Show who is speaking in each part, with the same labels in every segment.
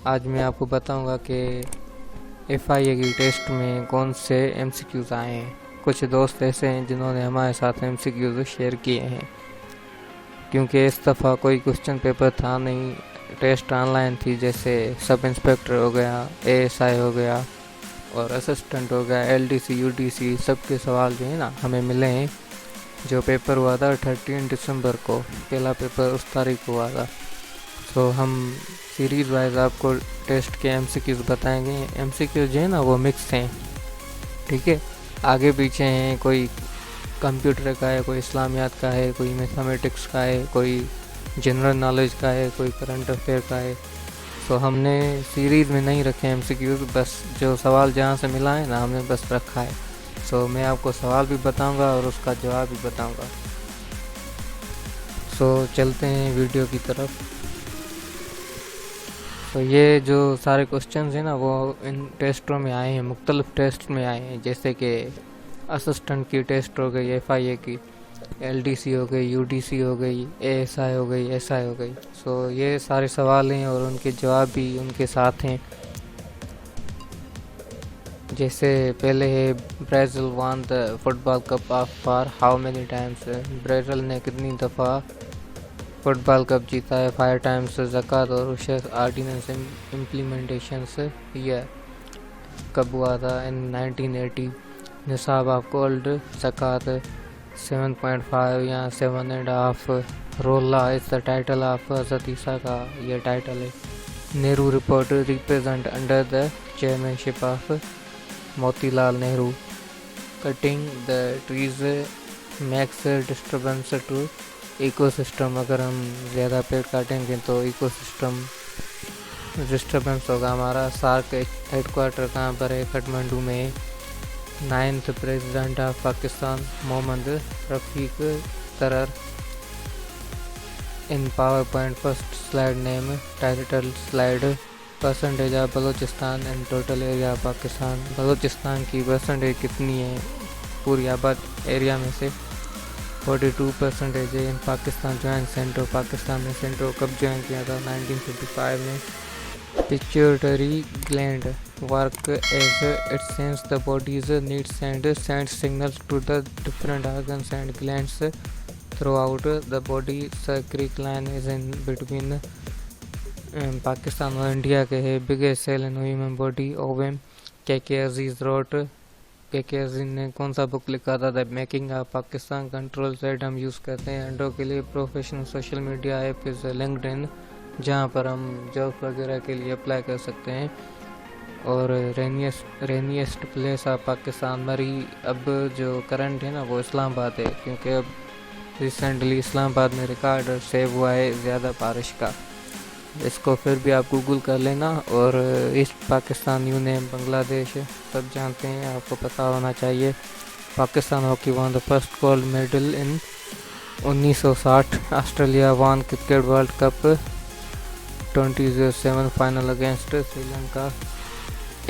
Speaker 1: आज मैं आपको बताऊंगा कि एफआईए की टेस्ट में कौन से एमसीक्यूज़ आए हैं। कुछ दोस्त ऐसे हैं जिन्होंने हमारे साथ एमसीक्यूज़ शेयर किए हैं, क्योंकि इस दफ़ा कोई क्वेश्चन पेपर था नहीं, टेस्ट ऑनलाइन थी। जैसे सब इंस्पेक्टर हो गया, एएसआई हो गया और असिस्टेंट हो गया, एलडीसी यूडीसी, सबके सवाल जो है ना हमें मिले हैं। जो पेपर हुआ था 13 दिसंबर को, पहला पेपर उस तारीख को हुआ था। तो हम सीरीज़ वाइज आपको टेस्ट के एमसीक्यूज़ बताएंगे। एमसीक्यूज़ जो है ना वो मिक्स हैं, ठीक है, आगे पीछे हैं। कोई कंप्यूटर का है, कोई इस्लामियात का है, कोई मैथमेटिक्स का है, कोई जनरल नॉलेज का है, कोई करंट अफेयर का है। तो हमने सीरीज़ में नहीं रखे एमसीक्यूज़, बस जो सवाल जहाँ से मिला है ना हमने बस रखा है। सो मैं आपको सवाल भी बताऊंगा और उसका जवाब भी बताऊंगा। सो चलते हैं वीडियो की तरफ। तो ये जो सारे क्वेश्चंस हैं ना वो इन टेस्टों में आए हैं, मुख्तलिफ टेस्ट में आए हैं। जैसे कि असिस्टेंट की टेस्ट हो गई, एफआईए की, एलडीसी हो गई, यूडीसी हो गई, एएसआई हो गई, एसआई हो गई। सो ये सारे सवाल हैं और उनके जवाब भी उनके साथ हैं। जैसे पहले है, Brazil one the football cup of for how many times. Brazil ने कितनी दफ़ा फुटबॉल कप जीता है? 5 टाइम्स। ज़कात और उशर आर्डिनेंस इम्प्लीमेंटेशन से यह कब हुआ था? इन 1980। निसाब ऑफ गोल्ड ज़कात 7.5 या 7.5। रोला इज़ द टाइटल ऑफ हज़रत ईसा का यह टाइटल है। Nehru report represent under the chairmanship of Motilal Nehru. Cutting the trees max disturbance to ecosystem. अगर हम ज़्यादा पेड़ काटेंगे तो इकोसिस्टम डिस्टर्बेंस होगा हमारा। सार्क हेडक्वार्टर कहाँ पर है? काठमांडू में। 9th president of Pakistan Mohammad Rafiq Tarar. In PowerPoint first slide name title slide. Percentage of Balochistan and total area of Pakistan. Balochistan की परसेंटेज कितनी है पूरी आबाद एरिया में से? 42% है। In Pakistan join CENTO. Pakistan ने सेंट्रो कब ज्वाइन किया था? 1955 में। Pituitary gland work as it sense the body's needs and send signals to the different organs and glands throughout the body. सक्रिक line is in between Pakistan और India के है। Biggest cell in human body ovum. K Aziz road. के अजीज ने कौन सा book लिखा था? The making of Pakistan. Control site हम यूज़ करते हैं अंडों के लिए। Professional social media app is LinkedIn, जहाँ पर हम जॉब वगैरह के लिए अप्लाई कर सकते हैं। और रेनिएस्ट प्लेस ऑफ पाकिस्तान मरी। अब जो करंट है ना वो इस्लामाबाद है, क्योंकि अब रिसेंटली इस्लामाबाद में रिकॉर्ड सेव हुआ है ज़्यादा बारिश का। इसको फिर भी आप गूगल कर लेना। और ईस्ट पाकिस्तान यूनियन बांग्लादेश सब जानते हैं, आपको पता होना चाहिए। Pakistan hockey won the first gold medal in 1960। Australia won cricket world cup 2007 final against Sri Lanka.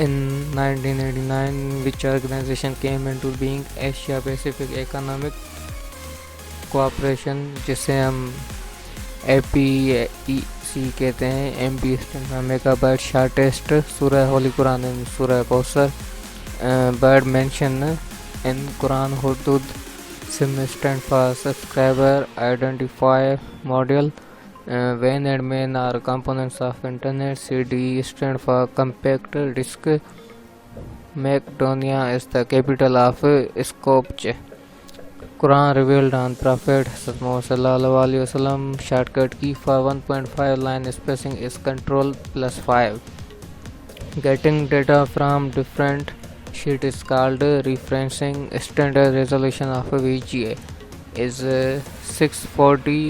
Speaker 1: In 1989 which organisation came into being? Asia Pacific economic cooperation, जिसे हम APEC कहते हैं। MP मेगाबाइट शॉर्टेस्ट सूरह Holi Quran in Surah Kausar. Bird mention in Quran Hudhud. SIM stand for subscriber identifier module. when and main are components of internet. CD stand for compact disk. Macedonia is the capital of Skopje. Quran revealed on Prophet Muhammad. Shortcut key for 1.5 line spacing is Ctrl+5. Getting data from different sheet is called referencing. Standard resolution of VGA is 640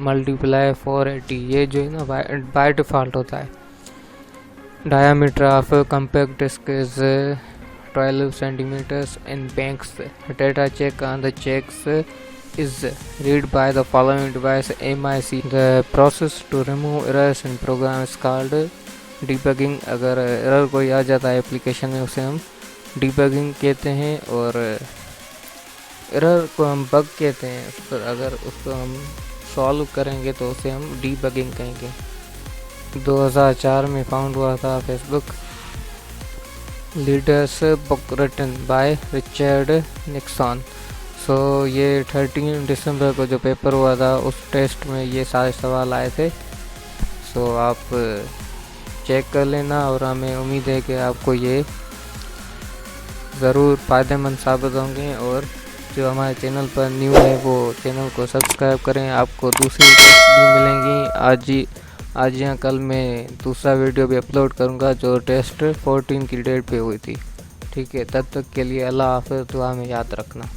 Speaker 1: multiply 480। ये जो है ना by default होता है। Diameter of compact disc is 12 centimetres in banks. Data check on the checks is read by the following device MIC। The process to remove errors in program is called debugging. अगर error कोई आ जाता है application में उसे हम debugging कहते हैं, और एरर को हम बग कहते हैं। उस पर अगर उसको हम सॉल्व करेंगे तो उसे हम डीबगिंग कहेंगे। 2004 में फाउंड हुआ था Facebook. Leaders book written by Richard Nixon. So ये 13 दिसंबर को जो पेपर हुआ था उस टेस्ट में ये सारे सवाल आए थे। सो आप चेक कर लेना और हमें उम्मीद है कि आपको ये ज़रूर फ़ायदेमंद साबित होंगे। और जो हमारे चैनल पर न्यू है वो चैनल को सब्सक्राइब करें, आपको दूसरी टेस्ट भी मिलेंगी। आज या कल मैं दूसरा वीडियो भी अपलोड करूंगा जो टेस्ट 14 की डेट पे हुई थी। ठीक है, तब तक के लिए अल्लाह हाफ़िज़, दुआ में याद रखना।